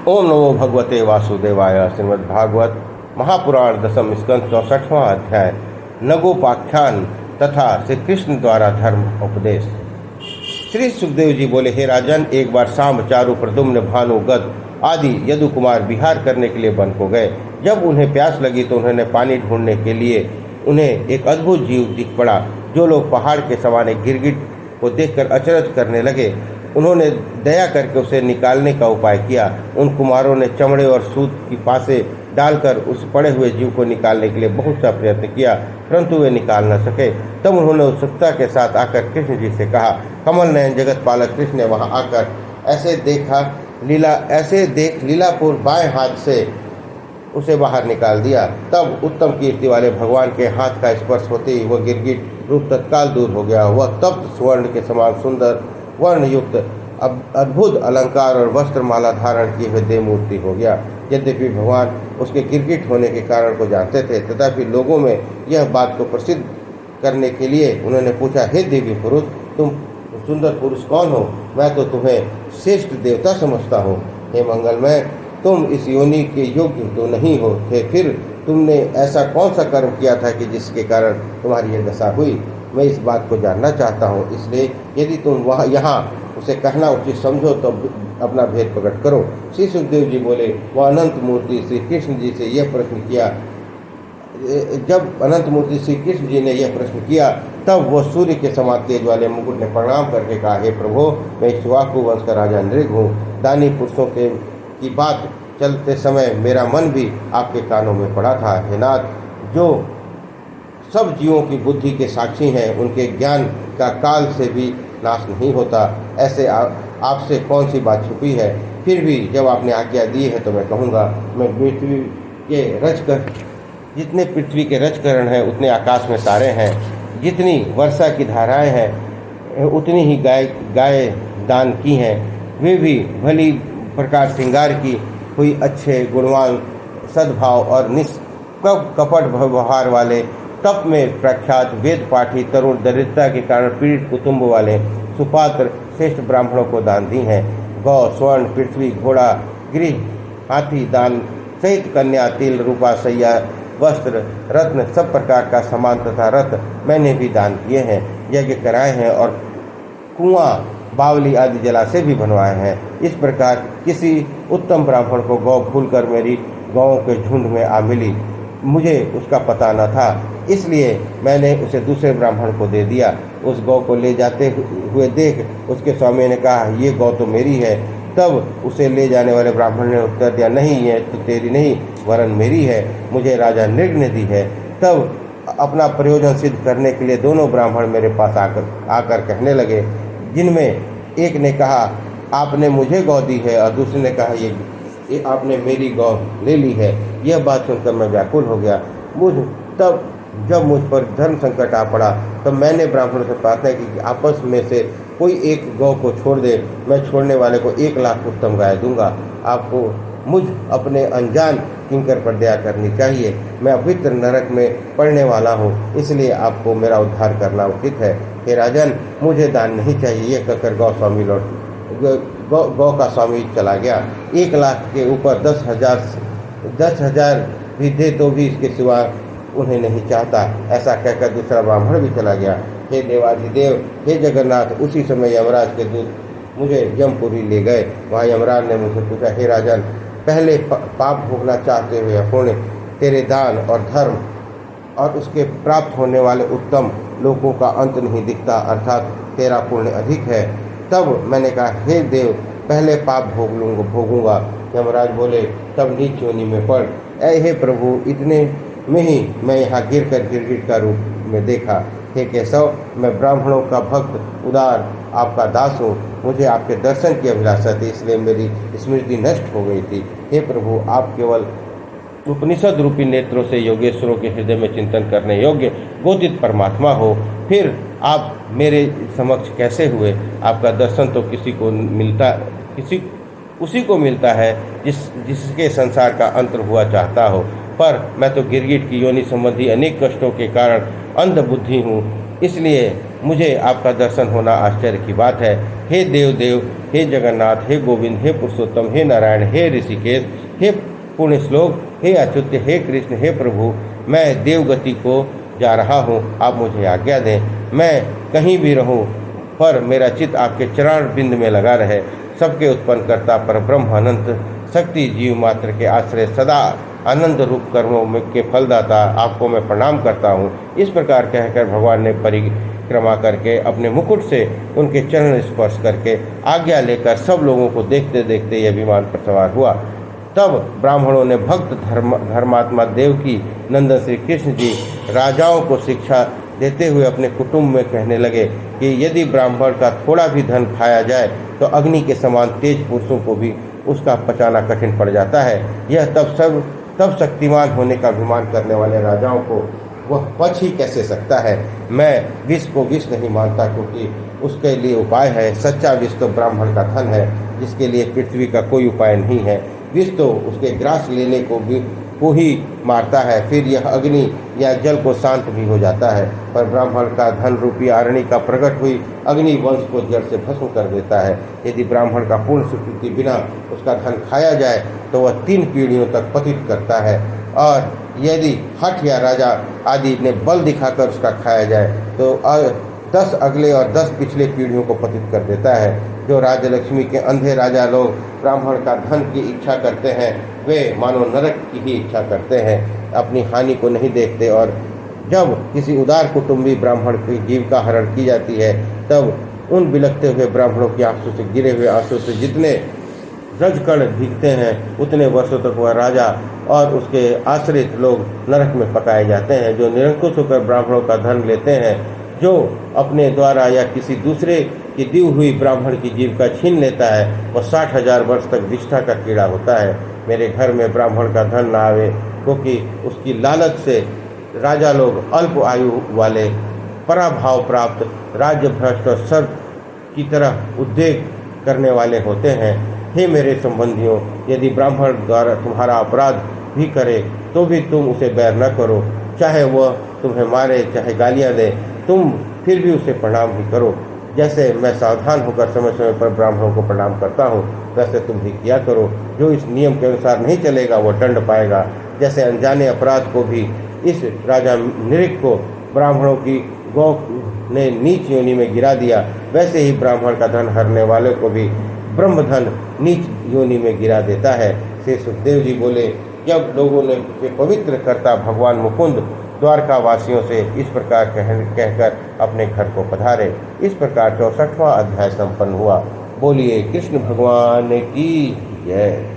ओम नमो भगवते वासुदेवाय। श्रीमद्भागवत महापुराण दशम स्कंद 64वां अध्याय नगोपाख्यान तथा श्री कृष्ण द्वारा धर्म उपदेश। श्री सुखदेव जी बोले, हे राजन, एक बार शाम चारु, प्रद्युम्न, भानु, गद आदि यदु कुमार विहार करने के लिए वन को गए। जब उन्हें प्यास लगी तो उन्होंने पानी ढूंढने के लिए उन्हें एक अद्भुत जीव दिख पड़ा। जो लोग पहाड़ के सवाने गिरगिट को देखकर अचरज करने लगे, उन्होंने दया करके उसे निकालने का उपाय किया। उन कुमारों ने चमड़े और सूत की पासे डालकर उस पड़े हुए जीव को निकालने के लिए बहुत सा प्रयत्न किया, परंतु वे निकाल न सके। तब उन्होंने उत्सुकता के साथ आकर कृष्ण जी से कहा। कमल नयन जगत पालक कृष्ण ने वहां आकर ऐसे देख लीलापुर बाएं हाथ से उसे बाहर निकाल दिया। तब उत्तम कीर्ति वाले भगवान के हाथ का स्पर्श होते ही वह गिरगिट रूप तत्काल दूर हो गया। वह तप्त स्वर्ण के समान सुंदर वर्ण युक्त अद्भुत अलंकार और वस्त्रमाला धारण किए हुए देव मूर्ति हो गया। यद्यपि भगवान उसके गिरगिट होने के कारण को जानते थे, तथापि लोगों में यह बात को प्रसिद्ध करने के लिए उन्होंने पूछा, हे देवी पुरुष, तुम सुंदर पुरुष कौन हो? मैं तो तुम्हें श्रेष्ठ देवता समझता हूँ। हे मंगलमय, तुम इस योनि के योग्य तो नहीं हो थे, फिर तुमने ऐसा कौन सा कर्म किया था कि जिसके कारण तुम्हारी यह दशा हुई? मैं इस बात को जानना चाहता हूँ, इसलिए यदि तुम यहाँ उसे कहना उचित समझो तो अपना भेद प्रकट करो। श्री सुखदेव जी बोले, वह अनंत मूर्ति श्री कृष्ण जी से यह प्रश्न किया। जब अनंत मूर्ति श्री कृष्ण जी ने यह प्रश्न किया, तब वह सूर्य के समान तेज वाले मुकुट ने प्रणाम करके कहा, हे प्रभु, मैं इक्ष्वाकु वंश का राजा नृग हूँ। दानी पुरुषों की बात चलते समय मेरा मन भी आपके कानों में पड़ा था। हे नाथ, जो सब जीवों की बुद्धि के साक्षी हैं, उनके ज्ञान का काल से भी नाश नहीं होता। ऐसे आपसे कौन सी बात छुपी है? फिर भी जब आपने आज्ञा दी है तो मैं कहूँगा। मैं जितने पृथ्वी के रजकरण हैं उतने आकाश में तारे हैं, जितनी वर्षा की धाराएं हैं उतनी ही गाय दान की हैं। वे भी भली प्रकार श्रृंगार की हुई, अच्छे गुणवान, सद्भाव और निष्कपट व्यवहार वाले, तप में प्रख्यात, वेद पाठी, तरुण, दरिद्रता के कारण पीड़ित कुटुंब वाले, सुपात्र श्रेष्ठ ब्राह्मणों को दान दी हैं। गौ, स्वर्ण, पृथ्वी, घोड़ा, गृह, हाथी दान सहित कन्या, तिल, रूपा, सैया, वस्त्र, रत्न, सब प्रकार का सामान तथा रथ मैंने भी दान किए हैं, यज्ञ कराए हैं और कुआं, बावली आदि जलाशय भी बनवाए हैं। इस प्रकार किसी उत्तम ब्राह्मण को गौ भूलकर मेरी गौओं के झुंड में आ मिली। मुझे उसका पता न था, इसलिए मैंने उसे दूसरे ब्राह्मण को दे दिया। उस गौ को ले जाते हुए देख उसके स्वामी ने कहा, ये गौ तो मेरी है। तब उसे ले जाने वाले ब्राह्मण ने उत्तर दिया, नहीं, ये तो तेरी नहीं वरन मेरी है, मुझे राजा नृग ने दी है। तब अपना प्रयोजन सिद्ध करने के लिए दोनों ब्राह्मण मेरे पास आकर कहने लगे, जिनमें एक ने कहा, आपने मुझे गौ दी है, और दूसरे ने कहा, ये आपने मेरी गौ ले ली है। यह बात सुनकर मैं व्याकुल हो गया। जब मुझ पर धर्म संकट आ पड़ा, तब मैंने ब्राह्मणों से प्रार्थना की कि आपस में से कोई एक गौ को छोड़ दे, मैं छोड़ने वाले को 1,00,000 उत्तम गाय दूंगा। आपको मुझ अपने अनजान किंकर पर दया करनी चाहिए। मैं अपवित्र नरक में पड़ने वाला हूँ, इसलिए आपको मेरा उद्धार करना उचित है। हे राजन, मुझे दान नहीं चाहिए। यह कहकर गौ का स्वामी चला गया। 1,00,000 के ऊपर 10,000 भी दे तो भी इसके सिवा उन्हें नहीं चाहता। ऐसा कहकर दूसरा ब्राह्मण भी चला गया। हे देवाधिदेव, हे जगन्नाथ, उसी समय यमराज के दूत मुझे यमपुरी ले गए। वहाँ यमराज ने मुझसे पूछा, हे राजन, पहले पाप भोगना चाहते हुए पुण्य, तेरे दान और धर्म और उसके प्राप्त होने वाले उत्तम लोगों का अंत नहीं दिखता, अर्थात तेरा पुण्य अधिक है। तब मैंने कहा, हे देव, पहले पाप भोगूंगा। यमराज बोले, तब नीच योनि में पड़। हे प्रभु, इतने में ही मैं यहाँ गिरकर गिरगिट का रूप में देखा। हे केशव, मैं ब्राह्मणों का भक्त, उदार, आपका दास हूँ। मुझे आपके दर्शन की अभिलाषा थी, इसलिए मेरी स्मृति नष्ट हो गई थी। हे प्रभु, आप केवल उपनिषद रूपी नेत्रों से योगेश्वरों के हृदय में चिंतन करने योग्य गोदित परमात्मा हो, फिर आप मेरे समक्ष कैसे हुए? आपका दर्शन तो उसी को मिलता है जिसके संसार का अंत हुआ चाहता हो, पर मैं तो गिरगिट की योनि संबंधी अनेक कष्टों के कारण अंध बुद्धि हूँ। इसलिए मुझे आपका दर्शन होना आश्चर्य की बात है। हे देव देव, हे जगन्नाथ, हे गोविंद, हे पुरुषोत्तम, हे नारायण, हे ऋषिकेश, हे पुण्य श्लोक, हे अच्युत, हे कृष्ण, हे प्रभु, मैं देवगति को जा रहा हूँ, आप मुझे आज्ञा दें। मैं कहीं भी रहूँ पर मेरा चित्त आपके चरण बिंद में लगा रहे। सबके उत्पन्न करता पर ब्रह्म अनंत शक्ति जीव मात्र के आश्रय सदा आनंद रूप कर्मों में के फलदाता आपको मैं प्रणाम करता हूँ। इस प्रकार कहकर भगवान ने परिक्रमा करके अपने मुकुट से उनके चरण स्पर्श करके आज्ञा लेकर सब लोगों को देखते देखते यह विमान पर सवार हुआ। तब ब्राह्मणों ने भक्त धर्मात्मा देवकी नंदन श्री कृष्ण जी राजाओं को शिक्षा देते हुए अपने कुटुंब में कहने लगे कि यदि ब्राह्मण का थोड़ा भी धन खाया जाए तो अग्नि के समान तेज पुरुषों को भी उसका पचाना कठिन पड़ जाता है। यह तब शक्तिमान होने का अभिमान करने वाले राजाओं को वह पच ही कैसे सकता है। मैं विष को विष नहीं मानता, क्योंकि उसके लिए उपाय है। सच्चा विष तो ब्राह्मण का धन है, जिसके लिए पृथ्वी का कोई उपाय नहीं है। विष तो उसके ग्रास लेने को ही मारता है, फिर यह अग्नि या जल को शांत भी हो जाता है। पर ब्राह्मण का धन रूपी आरणी का प्रकट हुई अग्नि वंश को जड़ से भस्म कर देता है। यदि ब्राह्मण का पूर्ण स्वीकृति बिना उसका धन खाया जाए तो वह 3 पीढ़ियों तक पतित करता है, और यदि हठ या राजा आदि ने बल दिखाकर उसका खाया जाए तो 10 अगले और 10 पिछले पीढ़ियों को पतित कर देता है। जो राजलक्ष्मी के अंधे राजा लोग ब्राह्मण का धन की इच्छा करते हैं, वे मानो नरक की ही इच्छा करते हैं, अपनी हानि को नहीं देखते। और जब किसी उदार कुटुंबी ब्राह्मण की जीविका हरण की जाती है, तब उन बिलखते हुए ब्राह्मणों की आंसू से गिरे हुए आंसू से जितने रजकण भीगते हैं, उतने वर्षों तक वह राजा और उसके आश्रित लोग नरक में पकाए जाते हैं। जो निरंकुश होकर ब्राह्मणों का धन लेते हैं, जो अपने द्वारा या किसी दूसरे की दी हुई ब्राह्मण की जीविका छीन लेता है, वह 60,000 वर्ष तक विष्ठा का कीड़ा होता है। मेरे घर में ब्राह्मण का धन न आवे, क्योंकि उसकी लालच से राजा लोग अल्प आयु वाले, पराभाव प्राप्त, राज्य भ्रष्ट और सर्प की तरह उद्वेग करने वाले होते हैं। हे मेरे संबंधियों, यदि ब्राह्मण द्वारा तुम्हारा अपराध भी करे तो भी तुम उसे बैर न करो, चाहे वह तुम्हें मारे, चाहे गालियाँ दे, तुम फिर भी उसे प्रणाम ही करो। जैसे मैं सावधान होकर समय समय पर ब्राह्मणों को प्रणाम करता हूँ, वैसे तुम भी किया करो। जो इस नियम के अनुसार नहीं चलेगा वह दंड पाएगा। जैसे अनजाने अपराध को भी इस राजा निरिक को ब्राह्मणों की गौ ने नीच योनि में गिरा दिया, वैसे ही ब्राह्मण का धन हरने वाले को भी ब्रह्मधन नीच योनि में गिरा देता है। श्री सुखदेव जी बोले, जब लोगों ने पवित्र करता भगवान मुकुंद द्वारका वासियों से इस प्रकार कहकर अपने घर को पधारे। इस प्रकार 64वां अध्याय संपन्न हुआ। बोलिए कृष्ण भगवान की जय।